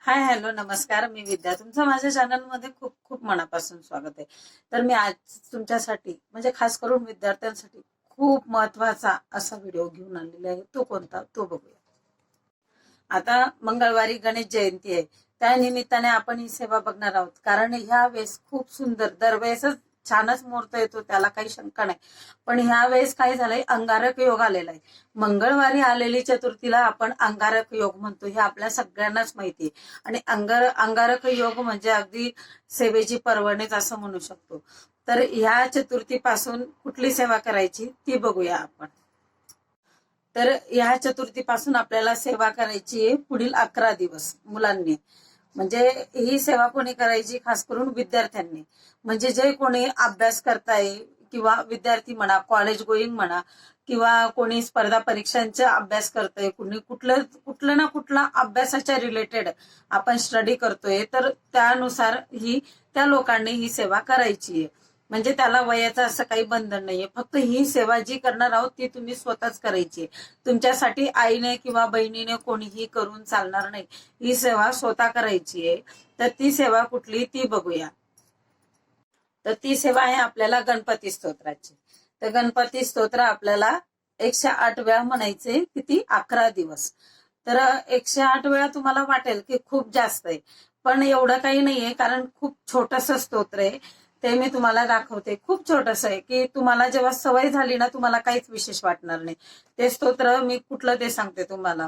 Hi hello नमस्कार, मी विद्या. तुमचं माझ्या चॅनलमध्ये खूप खूप मनापासून स्वागत आहे. तर मी आज तुमच्यासाठी म्हणजे खास करून विद्यार्थ्यांसाठी खूप महत्वाचा असा व्हिडिओ घेऊन आलेला आहे. तो कोणता तो बघूया. आता मंगळवारी गणेश जयंती आहे. त्या निमित्ताने आपण ही सेवा बघणार आहोत. कारण ह्या वेळेस खूप सुंदर, दरवेळेसच छानच मुहूर्त येतो, त्याला काही शंका नाही. पण ह्या वेळेस काय झालंय, अंगारक योग आलेला आहे. मंगळवारी आलेली चतुर्थीला आपण अंगारक योग म्हणतो, हे आपल्या सगळ्यांनाच माहिती आहे. आणि अंगारक योग म्हणजे अगदी सेवेची पर्वणीच असं म्हणू शकतो. तर ह्या चतुर्थीपासून कुठली सेवा करायची ती बघूया आपण. तर ह्या चतुर्थीपासून आपल्याला सेवा करायची आहे पुढील 11 दिवस मुलांनी. म्हणजे ही सेवा कोणी करायची, खास करून विद्यार्थ्यांनी. म्हणजे जे कोणी अभ्यास करताय किंवा विद्यार्थी म्हणा, कॉलेज गोईंग म्हणा, किंवा कोणी स्पर्धा परीक्षांचा अभ्यास करतंय, कुणी कुठलं ना कुठला अभ्यासाच्या रिलेटेड आपण स्टडी करतोय, तर त्यानुसार त्या लोकांनी ही सेवा करायची आहे. म्हणजे त्याला वयाचं असं काही बंधन नाहीये. फक्त ही सेवा जी करणार आहोत ती तुम्ही स्वतःच करायची. तुमच्यासाठी आईने किंवा बहिणीने कोणीही करून चालणार नाही. ही सेवा स्वतः करायची आहे. तर ती सेवा कुठली ती बघूया. तर ती सेवा आहे आपल्याला गणपती स्तोत्राची. तर गणपती स्तोत्र आपल्याला 108 वेळा म्हणायचे. किती? 11 दिवस. तर 108 वेळा तुम्हाला वाटेल की खूप जास्त आहे, पण एवढं काही नाहीये. कारण खूप छोटस स्तोत्र आहे. ते मी तुम्हाला दाखवते. खूप छोटस आहे की तुम्हाला जेव्हा सवय झाली ना, तुम्हाला काहीच विशेष वाटणार नाही. ते स्तोत्र मी कुठलं ते सांगते तुम्हाला.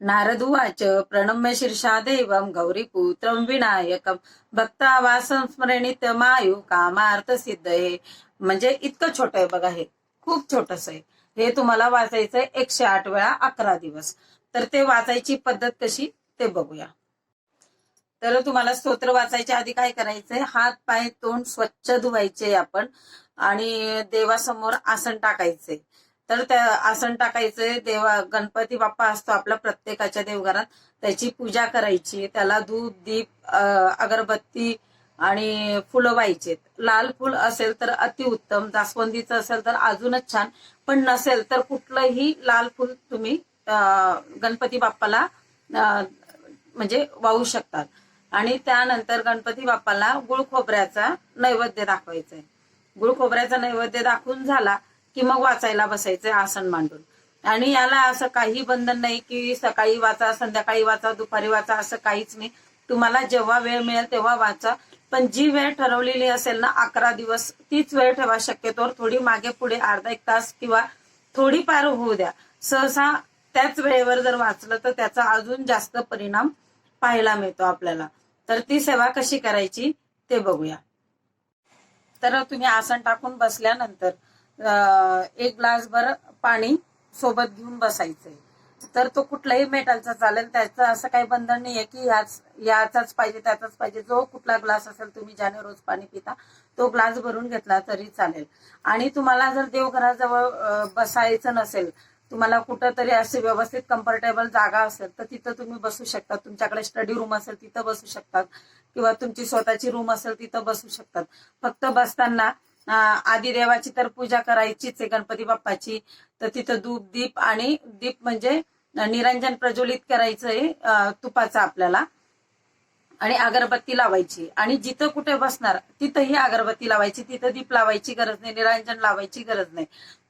नारदुवाच प्रणम्य शीर्षा देवं गौरीपुत्रं विनायकं भक्तावासं स्मरणितमायु कामार्थ सिद्धये. म्हणजे इतकं छोटं आहे बघा, हे खूप छोटस आहे. हे तुम्हाला वाचायचंय 108 वेळा 11 दिवस. तर ते वाचायची पद्धत कशी ते बघूया. तर तुम्हाला स्तोत्र वाचायच्या आधी काय करायचंय, हात पाय तोंड स्वच्छ धुवायचे आपण आणि देवासमोर आसन टाकायचे. तर त्या आसन टाकायचे. गणपती बाप्पा असतो आपला प्रत्येकाच्या देवघरात, त्याची पूजा करायची. त्याला दूध दीप अगरबत्ती आणि फुलं व्हायचे. लाल फुल असेल तर अतिउत्तम, जास्वंदीचं असेल तर अजूनच छान, पण नसेल तर कुठलंही लाल फुल तुम्ही गणपती बाप्पाला म्हणजे वाहू शकतात. आणि त्यानंतर गणपती बाप्पाला गुळ खोबऱ्याचा नैवेद्य दाखवायचा आहे. गुळ खोबऱ्याचा नैवेद्य दाखवून झाला की मग वाचायला बसायचे आसन मांडून. आणि याला असं काही बंधन नाही की सकाळी वाचा, संध्याकाळी वाचा, दुपारी वाचा, असं काहीच नाही. तुम्हाला जेव्हा वेळ मिळेल तेव्हा वाचा. पण जी वेळ ठरवलेली असेल ना 11 दिवस, तीच वेळ ठेवा. शक्यतोवर थोडी मागे पुढे अर्धा एक तास किंवा थोडी पार होऊ द्या. सहसा त्याच वेळेवर जर वाचलं तर त्याचा अजून जास्त परिणाम पाहायला मिळतो आपल्याला. तर ती सेवा कशी करायची ते बघूया. तर तुम्ही आसन टाकून बसल्यानंतर एक ग्लासभर पाणी सोबत घेऊन बसायचंय. तर तो कुठलाही मेटलचा चालेल, त्याचं असं काही बंधन नाहीये की याचाच पाहिजे त्याचाच पाहिजे. जो कुठला ग्लास असेल, तुम्ही ज्याने रोज पाणी पिता तो ग्लास भरून घेतला तरी चालेल. आणि तुम्हाला जर देवघराजवळ बसायचं नसेल, तुम्हाला कुठं तरी अशी व्यवस्थित कम्फर्टेबल जागा असेल तर तिथं तुम्ही बसू शकता. तुमच्याकडे स्टडी रूम असेल तिथं बसू शकतात, किंवा तुमची स्वतःची रूम असेल तिथं बसू शकतात. फक्त बसताना आधी देवाची तर पूजा करायचीच आहे, गणपती बाप्पाची. तर तिथं धूप दीप आणि दीप म्हणजे निरंजन प्रज्वलित करायचंय तुपाचं आपल्याला, आणि अगरबत्ती लावायची. आणि जिथं कुठे बसणार तिथंही अगरबत्ती लावायची. तिथं दीप लावायची गरज नाही, निरंजन लावायची गरज नाही.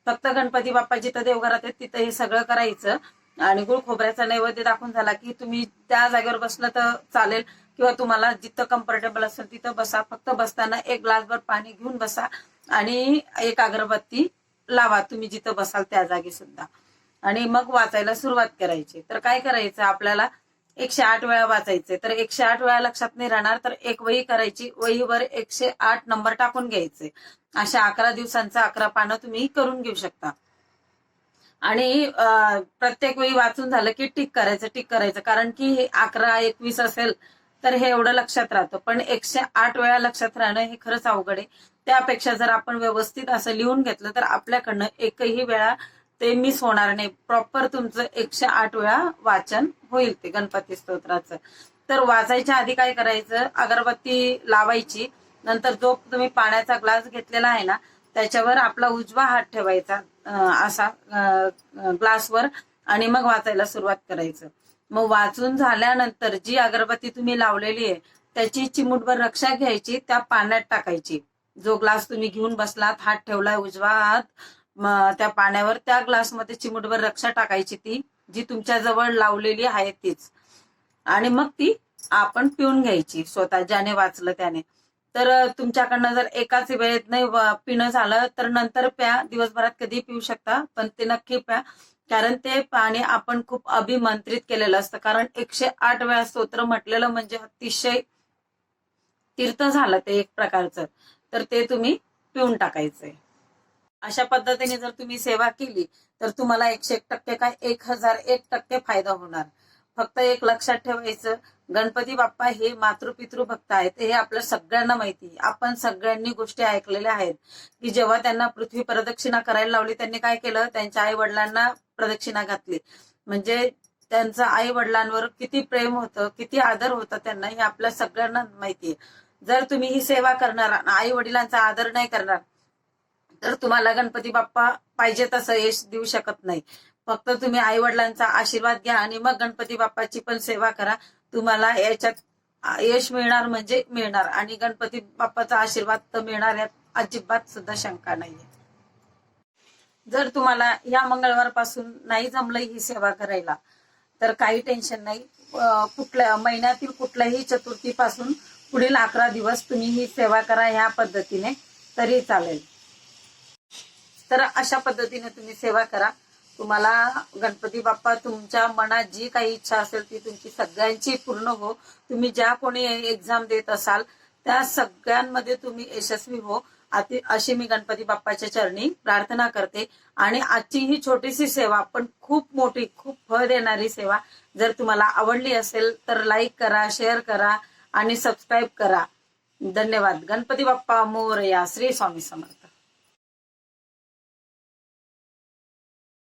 फक्त गणपती बाप्पा जिथं देवघरात आहेत तिथं हे सगळं करायचं. आणि गुळ खोबऱ्याचा नैवेद्य दाखवून झाला की तुम्ही त्या जागेवर बसलं तर चालेल, किंवा तुम्हाला जिथं कम्फर्टेबल असेल तिथं बसा. फक्त बसताना एक ग्लासभर पाणी घेऊन बसा आणि एक अगरबत्ती लावा तुम्ही जिथं बसाल त्या जागी सुद्धा. आणि मग वाचायला सुरुवात करायची. तर काय करायचं आपल्याला, 108 वेळा वाचायचे. तर 108 वेळा लक्षात नाही राहणार तर एक वही करायची, वहीवर 108 नंबर टाकून घ्यायचे. अशा 11 दिवसांचा 11 पानं तुम्ही करून घेऊ शकता. आणि प्रत्येक वेळी वाचून झालं की टिक करायचं. कारण की हे 11 21 असेल तर हे एवढं लक्षात राहतं, पण 108 वेळा लक्षात राहणं हे खरंच अवघड आहे. त्यापेक्षा जर आपण व्यवस्थित असं लिहून घेतलं तर आपल्याकडनं एकही वेळा ते मिस होणार नाही. प्रॉपर तुमचं 108 वेळा वाचन होईल ते गणपती स्तोत्राचं. तर वाचायच्या आधी काय करायचं, अगरबत्ती लावायची. नंतर जो तुम्ही पाण्याचा ग्लास घेतलेला आहे ना त्याच्यावर आपला उजवा हात ठेवायचा असा ग्लासवर, आणि मग वाचायला सुरुवात करायचं. मग वाचून झाल्यानंतर जी अगरबत्ती तुम्ही लावलेली आहे त्याची चिमूटभर रक्षा घ्यायची, त्या पाण्यात टाकायची. जो ग्लास तुम्ही घेऊन बसलात, हात ठेवलाय उजवा हात त्या पाण्यावर, त्या ग्लासमध्ये चिमूटभर रक्षा टाकायची, ती जी तुमच्या जवळ लावलेली आहे तीच, आणि मग ती आपण पिऊन घ्यायची स्वतः, ज्याने वाचलं त्याने. तर तुमच्याकडनं जर एकाच वेळेत नाही पिणं झालं तर नंतर प्या, दिवसभरात कधी पिऊ शकता, पण ते नक्की प्या. कारण ते पाणी आपण खूप अभिमंत्रित केलेलं असतं. कारण 108 वेळा स्तोत्र म्हटलेलं म्हणजे अतिशय तीर्थ झालं ते एक प्रकारचं. तर ते तुम्ही पिऊन टाकायचंय. अशा पद्धतीने जर तुम्ही सेवा केली तर तुम्हाला 101% काय 1001% फायदा होणार. फक्त एक लक्षात ठेवायचं, गणपती बाप्पा हे मातृपितृ भक्त आहेत, हे आपल्या सगळ्यांना माहिती. आपण सगळ्यांनी गोष्टी ऐकलेल्या आहेत की जेव्हा त्यांना पृथ्वी प्रदक्षिणा करायला लावली, त्यांनी काय केलं, त्यांच्या आई वडिलांना प्रदक्षिणा घातली. म्हणजे त्यांचं आई वडिलांवर किती प्रेम होतं, किती आदर होता त्यांना, हे आपल्या सगळ्यांना माहितीये. जर तुम्ही ही सेवा करणार, आई वडिलांचा आदर नाही करणार, तर तुम्हाला गणपती बाप्पा पाहिजे तसं यश देऊ शकत नाही. फक्त तुम्ही आई वडिलांचा आशीर्वाद घ्या आणि मग गणपती बाप्पाची पण सेवा करा. तुम्हाला याच्यात यश मिळणार म्हणजे मिळणार, आणि गणपती बाप्पाचा आशीर्वाद तर मिळणार, यात अजिबात सुद्धा शंका नाहीये. जर तुम्हाला या मंगळवारपासून नाही जमलं ही सेवा करायला तर काही टेन्शन नाही. कुठल्या महिन्यातील कुठल्याही चतुर्थीपासून पुढील 11 दिवस तुम्ही ही सेवा करा ह्या पद्धतीने, तरी चालेल. तर अशा पद्धतीने तुम्ही सेवा करा. तुम्हाला गणपती बाप्पा तुमच्या मनात जी काही इच्छा असेल ती तुमची सगळ्यांची पूर्ण हो. तुम्ही ज्या कोणी एक्झाम देत असाल त्या सगळ्यांमध्ये तुम्ही यशस्वी हो, अशी मी गणपती बाप्पाच्या चरणी प्रार्थना करते. आणि आजची ही छोटीशी सेवा पण खूप मोठी, खूप फळ देणारी सेवा जर तुम्हाला आवडली असेल तर लाईक करा, शेअर करा आणि सबस्क्राईब करा. धन्यवाद. गणपती बाप्पा मोरया. श्री स्वामी समर्थ.